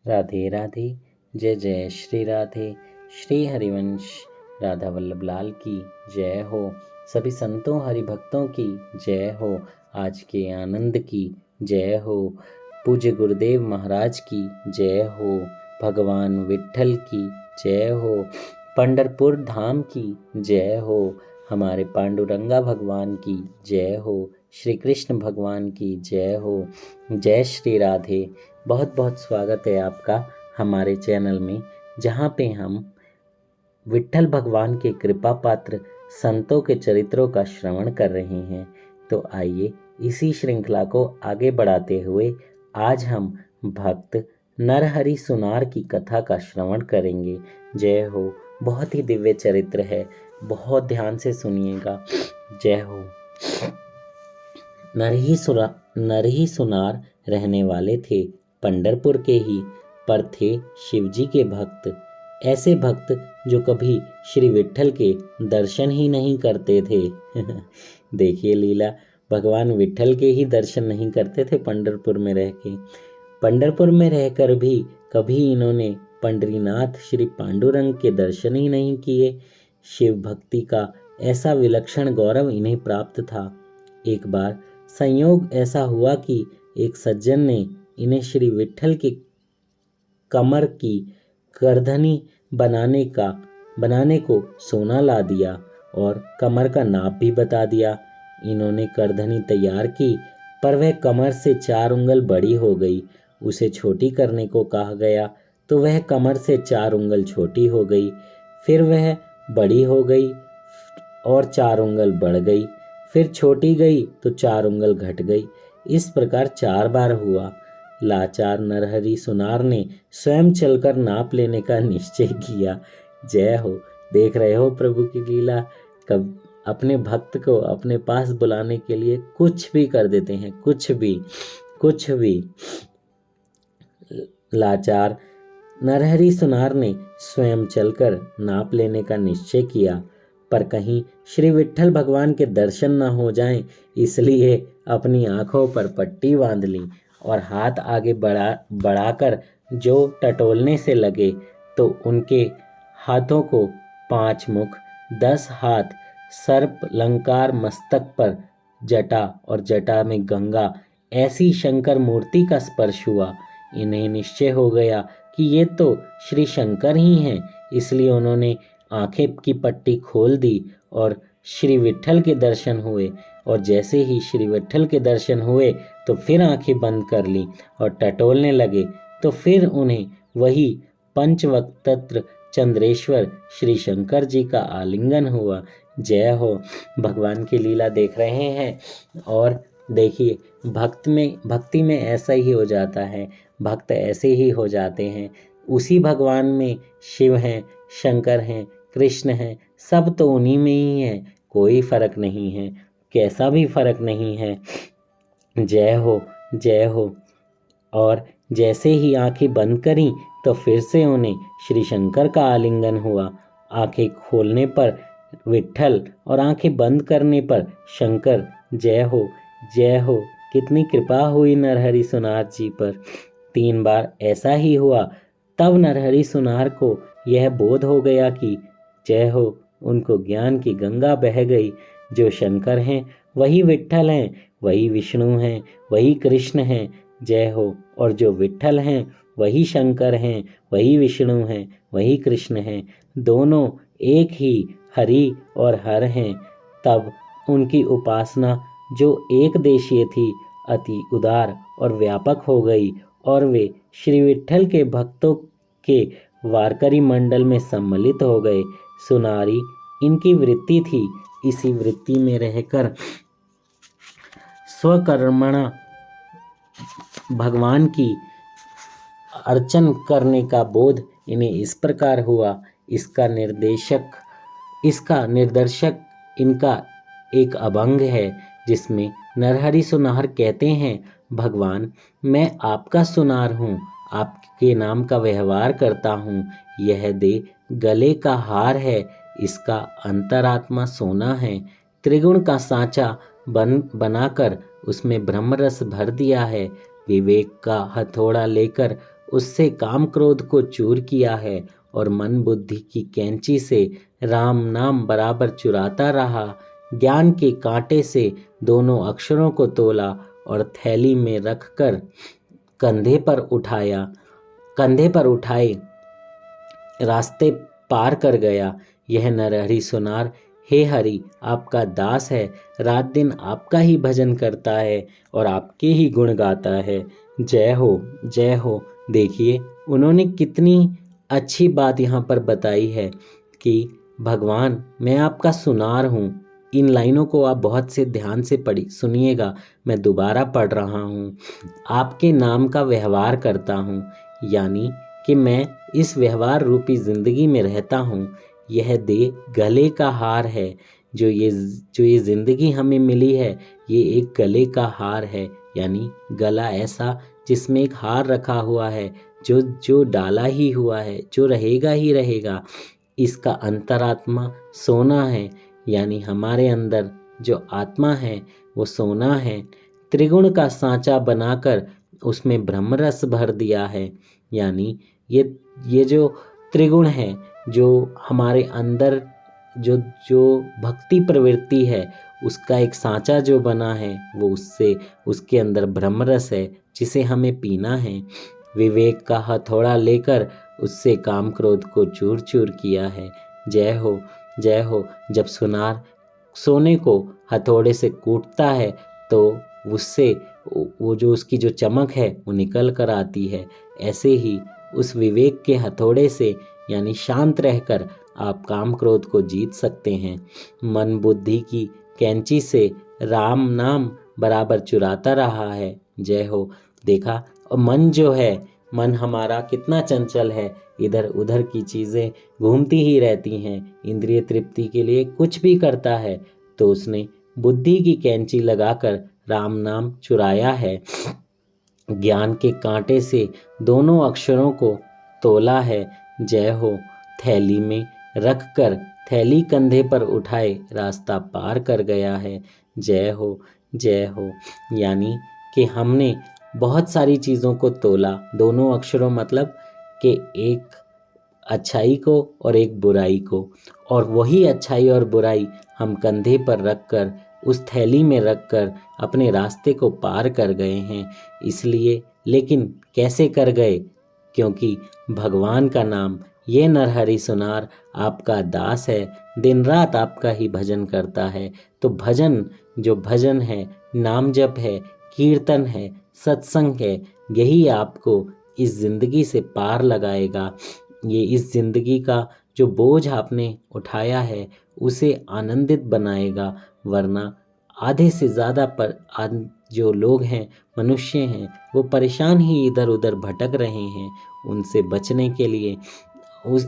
राधे राधे। जय जय श्री राधे। श्री हरिवंश राधा वल्लभ लाल की जय हो। सभी संतों हरिभक्तों की जय हो। आज के आनंद की जय हो। पूज्य गुरुदेव महाराज की जय हो। भगवान विट्ठल की जय हो। पंढरपुर धाम की जय हो। हमारे पांडुरंगा भगवान की जय हो। श्री कृष्ण भगवान की जय हो। जय श्री राधे। बहुत बहुत स्वागत है आपका हमारे चैनल में, जहाँ पे हम विट्ठल भगवान के कृपा पात्र संतों के चरित्रों का श्रवण कर रहे हैं। तो आइए इसी श्रृंखला को आगे बढ़ाते हुए आज हम भक्त नरहरि सुनार की कथा का श्रवण करेंगे। जय हो। बहुत ही दिव्य चरित्र है, बहुत ध्यान से सुनिएगा। जय हो। नरही सुनार रहने वाले थे पंढरपुर के ही, पर थे शिवजी के भक्त। ऐसे भक्त जो कभी श्री विट्ठल के दर्शन ही नहीं करते थे। देखिए लीला, भगवान विट्ठल के ही दर्शन नहीं करते थे पंढरपुर में रह के। पंढरपुर में रहकर भी कभी इन्होंने पंडरीनाथ श्री पांडुरंग के दर्शन ही नहीं किए। शिव भक्ति का ऐसा विलक्षण गौरव इन्हें प्राप्त था। एक बार संयोग ऐसा हुआ कि एक सज्जन ने इन्हें श्री विट्ठल के कमर की करधनी बनाने को सोना ला दिया और कमर का नाप भी बता दिया। इन्होंने करधनी तैयार की, पर वह कमर से 4 उंगल बड़ी हो गई। उसे छोटी करने को कहा गया तो वह कमर से 4 उंगल छोटी हो गई। फिर वह बड़ी हो गई और 4 उंगल बढ़ गई। फिर छोटी गई तो 4 उंगल घट गई। इस प्रकार 4 बार हुआ। लाचार नरहरि सुनार ने स्वयं चलकर नाप लेने का निश्चय किया। जय हो। देख रहे हो प्रभु की लीला, कब अपने भक्त को अपने पास बुलाने के लिए कुछ भी कर देते हैं, कुछ भी। लाचार नरहरि सुनार ने स्वयं चलकर नाप लेने का निश्चय किया, पर कहीं श्री विट्ठल भगवान के दर्शन न हो जाएं, इसलिए अपनी आंखों पर पट्टी बांध ली और हाथ आगे बढ़ाकर जो टटोलने से लगे तो उनके हाथों को 5 मुख, 10 हाथ, सर्प लंकार मस्तक पर, जटा और जटा में गंगा, ऐसी शंकर मूर्ति का स्पर्श हुआ। इन्हें निश्चय हो गया कि ये तो श्री शंकर ही हैं। इसलिए उन्होंने आंखें की पट्टी खोल दी और श्री विट्ठल के दर्शन हुए। और जैसे ही श्री विट्ठल के दर्शन हुए तो फिर आंखें बंद कर ली और टटोलने लगे, तो फिर उन्हें वही पंचवक्त्र चंद्रेश्वर श्री शंकर जी का आलिंगन हुआ। जय हो। भगवान की लीला देख रहे हैं। और देखिए, भक्ति में ऐसा ही हो जाता है, भक्त ऐसे ही हो जाते हैं। उसी भगवान में शिव हैं, शंकर हैं, कृष्ण हैं, सब तो उन्हीं में ही हैं। कोई फर्क नहीं है, कैसा भी फर्क नहीं है। जय हो, जय हो। और जैसे ही आंखें बंद करी तो फिर से उन्हें श्री शंकर का आलिंगन हुआ। आंखें खोलने पर विट्ठल और आंखें बंद करने पर शंकर। जय हो, जय हो। कितनी कृपा हुई नरहरि सुनार जी पर। 3 बार ऐसा ही हुआ। तब नरहरि सुनार को यह बोध हो गया कि जय हो, उनको ज्ञान की गंगा बह गई। जो शंकर हैं वही विट्ठल हैं, वही विष्णु हैं, वही कृष्ण हैं। जय हो। और जो विट्ठल हैं वही शंकर हैं, वही विष्णु हैं, वही कृष्ण हैं। दोनों एक ही हरि और हर हैं। तब उनकी उपासना जो एक देशीय थी, अति उदार और व्यापक हो गई और वे श्री विट्ठल के भक्तों के वारकरी मंडल में सम्मिलित हो गए। सुनारी इनकी वृत्ति थी। इसी वृत्ति में रहकर स्वकर्मणा भगवान की अर्चन करने का बोध इन्हें इस प्रकार हुआ। इसका निर्देशक इनका एक अभंग है, जिसमें नरहरि सुनार कहते हैं, भगवान मैं आपका सुनार हूँ, आपके नाम का व्यवहार करता हूँ। यह दे गले का हार है, इसका अंतरात्मा सोना है। त्रिगुण का सांचा बनाकर उसमें ब्रह्मरस भर दिया है। विवेक का हथौड़ा लेकर उससे काम क्रोध को चूर किया है और मन बुद्धि की कैंची से राम नाम बराबर चुराता रहा। ज्ञान के कांटे से दोनों अक्षरों को तोला और थैली में रखकर कंधे पर उठाए रास्ते पार कर गया। यह नरहरि सुनार हे हरि आपका दास है, रात दिन आपका ही भजन करता है और आपके ही गुण गाता है। जय हो जय हो। देखिए उन्होंने कितनी अच्छी बात यहाँ पर बताई है कि भगवान मैं आपका सुनार हूँ। इन लाइनों को आप बहुत से ध्यान से पढ़ी सुनिएगा, मैं दोबारा पढ़ रहा हूँ। आपके नाम का व्यवहार करता हूँ, यानी कि मैं इस व्यवहार रूपी जिंदगी में रहता हूँ। यह देह गले का हार है। जो ये जिंदगी हमें मिली है ये एक गले का हार है, यानी गला ऐसा जिसमें एक हार रखा हुआ है जो डाला ही हुआ है, जो रहेगा ही रहेगा। इसका अंतरात्मा सोना है, यानी हमारे अंदर जो आत्मा है वो सोना है। त्रिगुण का सांचा बनाकर उसमें ब्रह्मरस भर दिया है, यानी ये जो त्रिगुण है, जो हमारे अंदर जो भक्ति प्रवृत्ति है उसका एक सांचा जो बना है वो उसके अंदर ब्रह्मरस है जिसे हमें पीना है। विवेक का हथौड़ा लेकर उससे काम क्रोध को चूर चूर किया है। जय हो जय हो। जब सुनार सोने को हथौड़े से कूटता है तो उससे वो जो उसकी जो चमक है वो निकल कर आती है। ऐसे ही उस विवेक के हथौड़े से यानी शांत रहकर आप काम क्रोध को जीत सकते हैं। मन बुद्धि की कैंची से राम नाम बराबर चुराता रहा है। जय हो। देखा, और मन जो है, मन हमारा कितना चंचल है, इधर उधर की चीज़ें घूमती ही रहती हैं। इंद्रिय तृप्ति के लिए कुछ भी करता है तो उसने बुद्धि की कैंची लगाकर राम नाम चुराया है। ज्ञान के कांटे से दोनों अक्षरों को तोला है। जय हो। थैली में रखकर थैली कंधे पर उठाए रास्ता पार कर गया है। जय हो जय हो। यानी कि हमने बहुत सारी चीज़ों को तोला। दोनों अक्षरों मतलब कि एक अच्छाई को और एक बुराई को, और वही अच्छाई और बुराई हम कंधे पर रखकर उस थैली में रखकर अपने रास्ते को पार कर गए हैं। इसलिए, लेकिन कैसे कर गए? क्योंकि भगवान का नाम, ये नरहरि सुनार आपका दास है, दिन रात आपका ही भजन करता है। तो भजन, जो भजन है, नाम जप है, कीर्तन है, सत्संग है, यही आपको इस ज़िंदगी से पार लगाएगा। ये इस ज़िंदगी का जो बोझ आपने उठाया है उसे आनंदित बनाएगा। वरना आधे से ज़्यादा जो लोग हैं, मनुष्य हैं, वो परेशान ही इधर उधर भटक रहे हैं। उनसे बचने के लिए,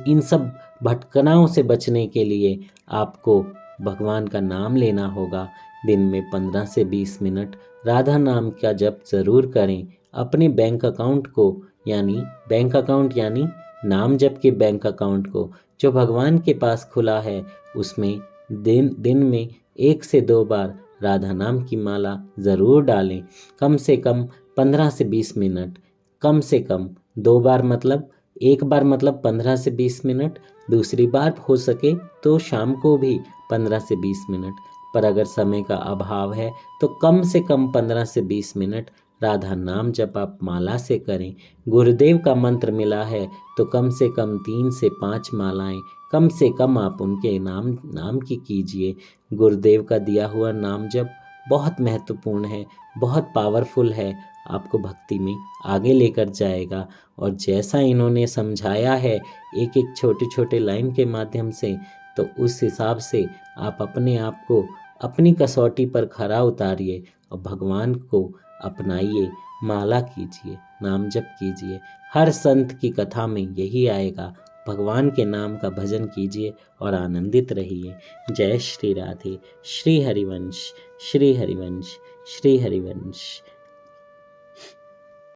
इन सब भटकनाओं से बचने के लिए आपको भगवान का नाम लेना होगा। दिन में 15 से 20 मिनट राधा नाम का जप ज़रूर करें। अपने बैंक अकाउंट को, यानी नाम जप के बैंक अकाउंट को जो भगवान के पास खुला है उसमें दिन में 1 से 2 बार राधा नाम की माला ज़रूर डालें। कम से कम 15 से 20 मिनट, कम से कम 2 बार, मतलब एक बार मतलब 15 से 20 मिनट, दूसरी बार हो सके तो शाम को भी 15 से 20 मिनट। पर अगर समय का अभाव है तो कम से कम 15 से 20 मिनट राधा नाम जप आप माला से करें। गुरुदेव का मंत्र मिला है तो कम से कम 3 से 5 मालाएं कम से कम आप उनके नाम की कीजिए। गुरुदेव का दिया हुआ नाम जप बहुत महत्वपूर्ण है, बहुत पावरफुल है, आपको भक्ति में आगे लेकर जाएगा। और जैसा इन्होंने समझाया है एक एक छोटे छोटे लाइन के माध्यम से, तो उस हिसाब से आप अपने आप को अपनी कसौटी पर खरा उतारिए और भगवान को अपनाइए, माला कीजिए, नाम जप कीजिए। हर संत की कथा में यही आएगा। भगवान के नाम का भजन कीजिए और आनंदित रहिए। जय श्री राधे। श्री हरिवंश, श्री हरिवंश, श्री हरिवंश।